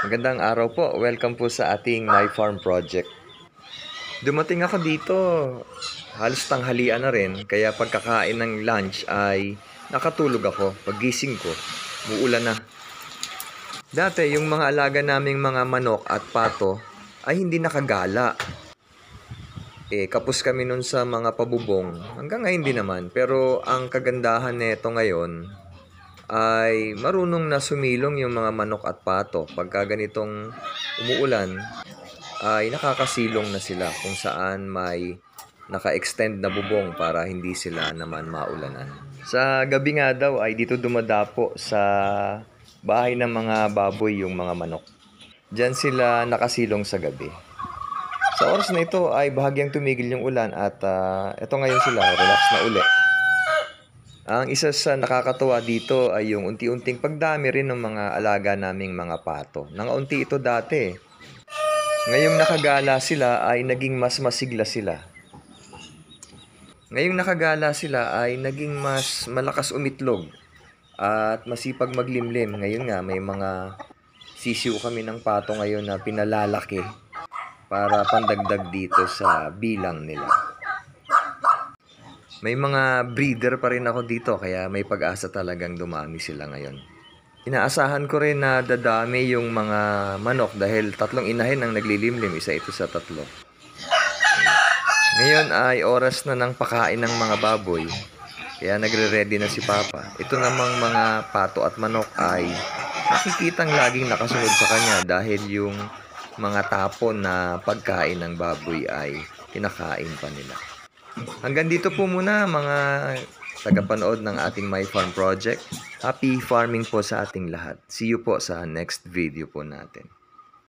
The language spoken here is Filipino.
Magandang araw po. Welcome po sa ating My Farm Project. Dumating ako dito, halos tanghalian na rin, kaya pagkakain ng lunch ay nakatulog ako. Paggising ko, muulan na. Dati, yung mga alaga naming mga manok at pato ay hindi nakagala. Kapos kami nun sa mga pabubong. Hanggang ngayon din naman. Pero ang kagandahan nito ngayon ay marunong na sumilong yung mga manok at pato. Pagka ganitong umuulan, ay nakakasilong na sila kung saan may naka-extend na bubong para hindi sila naman maulanan. Sa gabi nga daw ay dito dumadapo sa bahay ng mga baboy yung mga manok. Diyan sila nakasilong sa gabi. Sa oras na ito ay bahagyang tumigil yung ulan at ito ngayon sila relax na uli. Ang isa sa nakakatuwa dito ay yung unti-unting pagdami rin ng mga alaga naming mga pato. Nangaunti ito dati. Ngayong nakagala sila ay naging mas masigla sila. Ngayong nakagala sila ay naging mas malakas umitlog at masipag maglimlim. Ngayon nga may mga sisiw kami ng pato ngayon na pinalalaki para pandagdag dito sa bilang nila. May mga breeder pa rin ako dito kaya may pag-asa talagang dumami sila ngayon. Inaasahan ko rin na dadami yung mga manok dahil 3 inahin ang naglilimlim, isa ito sa 3. Ngayon ay oras na ng pakain ng mga baboy, kaya nagre-ready na si Papa. Ito namang mga pato at manok ay nakikitang laging nakasunod sa kanya dahil yung mga tapon na pagkain ng baboy ay kinakain pa nila. Hanggang dito po muna mga tagapanood ng ating My Farm Project. Happy farming po sa ating lahat. See you po sa next video po natin.